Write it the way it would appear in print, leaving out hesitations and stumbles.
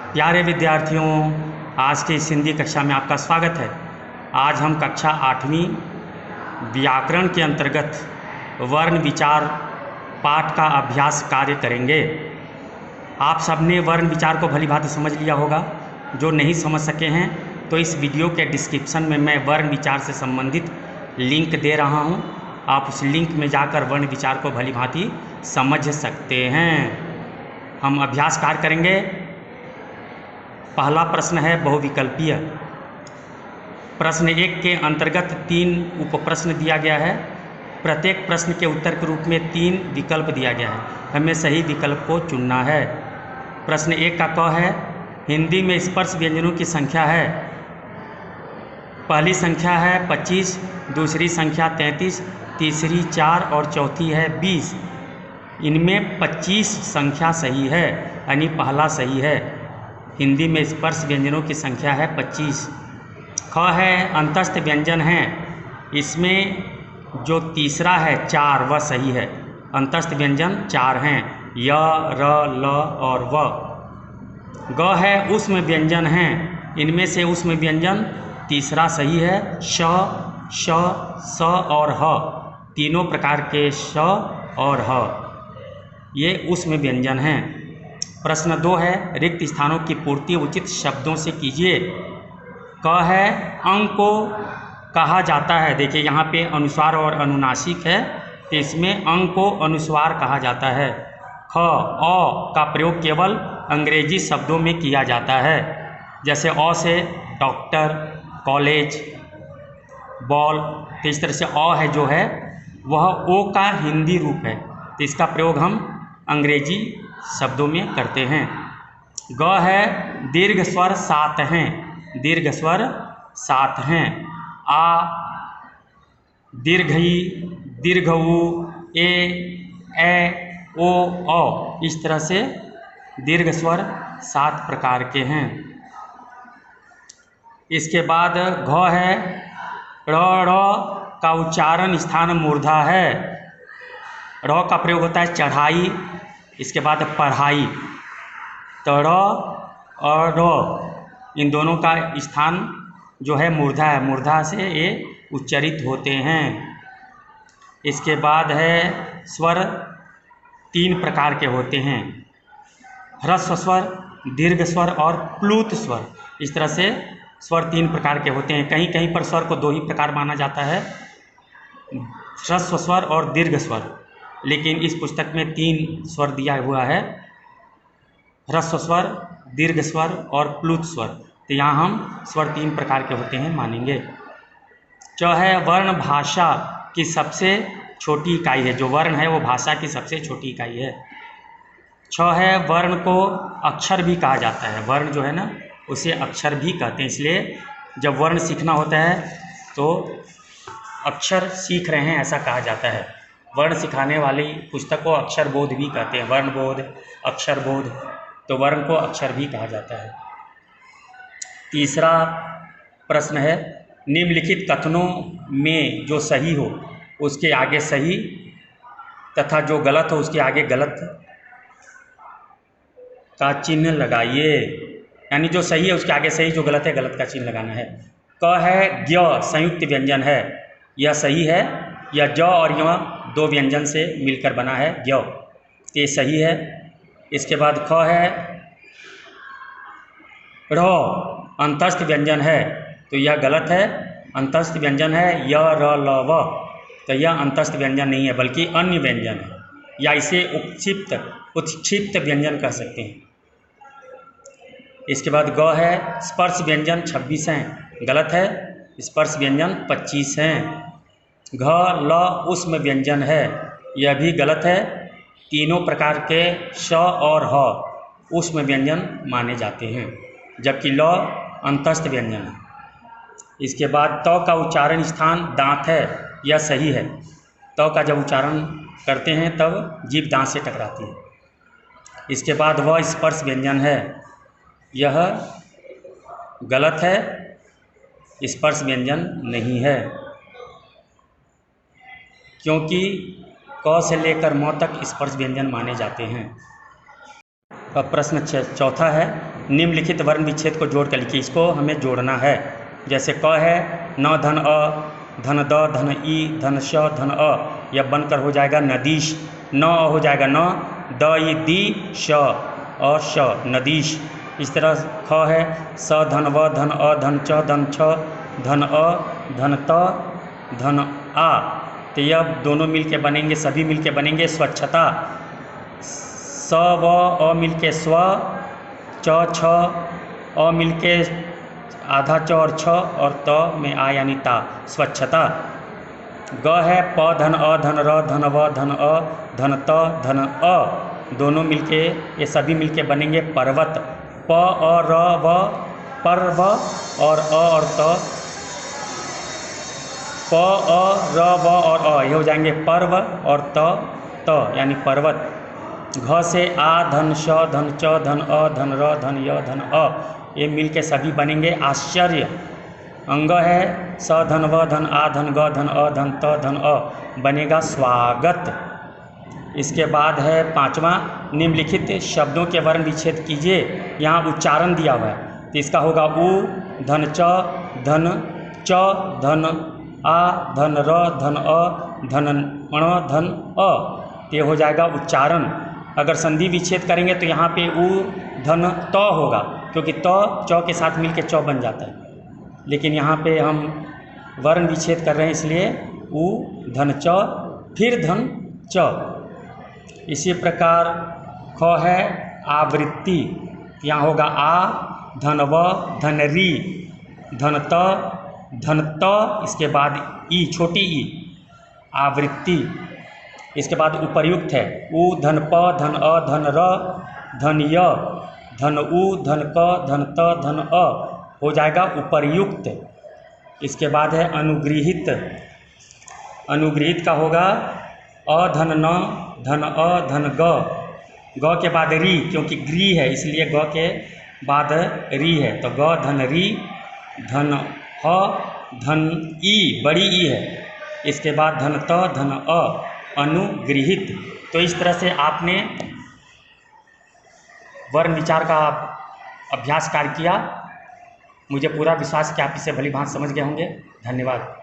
प्यारे विद्यार्थियों, आज की इस हिंदी कक्षा में आपका स्वागत है। आज हम कक्षा 8वीं व्याकरण के अंतर्गत वर्ण विचार पाठ का अभ्यास कार्य करेंगे। आप सबने वर्ण विचार को भली भांति समझ लिया होगा। जो नहीं समझ सके हैं तो इस वीडियो के डिस्क्रिप्शन में मैं वर्ण विचार से संबंधित लिंक दे रहा हूं। आप उस लिंक में जाकर वर्ण विचार को भली भांति समझ सकते हैं। हम अभ्यास कार्य करेंगे। पहला प्रश्न है बहुविकल्पीय। प्रश्न 1 के अंतर्गत 3 उपप्रश्न दिया गया है। प्रत्येक प्रश्न के उत्तर के रूप में 3 विकल्प दिया गया है। हमें सही विकल्प को चुनना है। प्रश्न 1 का क है, हिंदी में स्पर्श व्यंजनों की संख्या है। पहली संख्या है 25, दूसरी संख्या 33, तीसरी 4 और चौथी है 20। इनमें 25 संख्या सही है, यानी पहला सही है। हिंदी में स्पर्श व्यंजनों की संख्या है 25। ख है अंतस्थ व्यंजन हैं। इसमें जो तीसरा है 4 वह सही है। अंतस्थ व्यंजन 4 हैं, य, र, ल और व। ग है ऊष्म व्यंजन हैं। इनमें से ऊष्म व्यंजन तीसरा सही है, श, श, स और ह। तीनों प्रकार के श और ह ये ऊष्म व्यंजन हैं। प्रश्न 2 है, रिक्त स्थानों की पूर्ति उचित शब्दों से कीजिए। क है अंग को कहा जाता है। देखिए यहाँ पे अनुस्वार और अनुनासिक है, तो इसमें अंग को अनुस्वार कहा जाता है। ख अ का प्रयोग केवल अंग्रेजी शब्दों में किया जाता है। जैसे अ से डॉक्टर, कॉलेज, बॉल। तो इस तरह से अ है जो है वह ओ का हिंदी रूप है, तो इसका प्रयोग हम अंग्रेजी शब्दों में करते हैं। ग है दीर्घ स्वर 7 हैं। दीर्घ स्वर 7 हैं। आ, दीर्घ ई, दीर्घ ऊ, ए, ओ, औ। इस तरह से दीर्घ स्वर 7 प्रकार के हैं। इसके बाद घ है, र का उच्चारण स्थान मूर्धा है। र का प्रयोग होता है चढ़ाई, इसके बाद पढ़ाई। तो र और र इन दोनों का स्थान जो है मूर्धा है, मूर्धा से ये उच्चरित होते हैं। इसके बाद है स्वर 3 प्रकार के होते हैं, ह्रस्व स्वर, दीर्घ स्वर और प्लुत स्वर। इस तरह से स्वर 3 प्रकार के होते हैं। कहीं कहीं पर स्वर को 2 ही प्रकार माना जाता है, ह्रस्व स्वर और दीर्घ स्वर, लेकिन इस पुस्तक में 3 स्वर दिया हुआ है, ह्रस्व स्वर, दीर्घ स्वर और प्लुत स्वर। तो यहाँ हम स्वर 3 प्रकार के होते हैं मानेंगे। च है वर्ण भाषा की सबसे छोटी इकाई है। जो वर्ण है वो भाषा की सबसे छोटी इकाई है। छ है वर्ण को अक्षर भी कहा जाता है। वर्ण जो है ना उसे अक्षर भी कहते हैं, इसलिए जब वर्ण सीखना होता है तो अक्षर सीख रहे हैं ऐसा कहा जाता है। वर्ण सिखाने वाली पुस्तक को अक्षर बोध भी कहते हैं, वर्ण बोध, अक्षर बोध। तो वर्ण को अक्षर भी कहा जाता है। तीसरा प्रश्न है, निम्नलिखित कथनों में जो सही हो उसके आगे सही तथा जो गलत हो उसके आगे गलत का चिन्ह लगाइए। यानी जो सही है उसके आगे सही, जो गलत है गलत का चिन्ह लगाना है। क है ज्ञ संयुक्त व्यंजन है, यह सही है। यह ज और य 2 व्यंजन से मिलकर बना है ज्ञ, ये सही है। इसके बाद ख है र अंतस्थ व्यंजन है, तो यह गलत है। अंतस्थ व्यंजन है य, र, ल, व, तो यह अंतस्थ व्यंजन नहीं है बल्कि अन्य व्यंजन है, या इसे उत्क्षिप्त व्यंजन कह सकते हैं। इसके बाद ग है स्पर्श व्यंजन 26 हैं, गलत है। स्पर्श व्यंजन 25 हैं। घ ल ऊष्म व्यंजन है, यह भी गलत है। तीनों प्रकार के श और ह ऊष्म व्यंजन माने जाते हैं, जबकि ल अंतस्थ व्यंजन है। इसके बाद त का उच्चारण स्थान दांत है, यह सही है। त का जब उच्चारण करते हैं तब जीभ दांत से टकराती है। इसके बाद व स्पर्श व्यंजन है, यह गलत है, स्पर्श व्यंजन नहीं है, क्योंकि क से लेकर म तक स्पर्श व्यंजन माने जाते हैं। अब प्रश्न चौथा है, निम्नलिखित वर्ण विच्छेद को जोड़ कर लिखिए। इसको हमें जोड़ना है। जैसे क है न धन अ, धन द, धन ई, धन श, धन अ, यह बनकर हो जाएगा नदीश। न हो जाएगा न, द ई दी, श और श नदीश। इस तरह ख है स धन व, धन अ, धन च, धन छ, धन अ, धन त, धन आ। तो यह दोनों मिलके बनेंगे, सभी मिलके बनेंगे स्वच्छता। स व अ मिलके स्व, च छ अ मिलके आधा च और छ और त में आ यानी ता, स्वच्छता। ग है प धन अ, धन र, धन व, धन अ, धन त, धन अ, दोनों मिलके, ये सभी मिलके बनेंगे पर्वत। प अ र व, पर्व और अ और त, प अ र व और अ ये हो जाएंगे पर्व और त यानी पर्वत। घ से आ धन श, धन च, धन अ, धन र, धन य, धन अ, ये मिल के सभी बनेंगे आश्चर्य। अंग है स धन व, धन आ, धन ग, धन अ, धन त, धन अ, बनेगा स्वागत। इसके बाद है पांचवा, निम्नलिखित शब्दों के वर्ण विच्छेद कीजिए। यहाँ उच्चारण दिया हुआ है तो इसका होगा उ, धन च, धन च, धन आ, धन र, धन अ, धन अण, धन अ, ये हो जाएगा उच्चारण। अगर संधि विच्छेद करेंगे तो यहाँ पे उ धन त होगा, क्योंकि त च के साथ मिलके च बन जाता है। लेकिन यहाँ पे हम वर्ण विच्छेद कर रहे हैं इसलिए उ धन च फिर धन च। इसी प्रकार ख है आवृत्ति, यहाँ होगा आ, धन व, धन री, धन त, इसके बाद ई, छोटी ई, आवृत्ति। इसके बाद उपर्युक्त है उ, धन प, धन अ, धन र, धन य, धन उ, धन क, धन त, धन अ, हो जाएगा उपर्युक्त। इसके बाद है अनुगृहित। अनुगृहित का होगा अ धन न, धन अ, धन ग, ग के बाद री, क्योंकि ग्री है इसलिए ग के बाद री है, तो ग धन री, धन ह, धन ई, बड़ी ई है, इसके बाद धन त, धन अ, अनुगृहित। तो इस तरह से आपने वर्ण विचार का अभ्यास कार्य किया। मुझे पूरा विश्वास है कि आप इसे भली भांति समझ गए होंगे। धन्यवाद।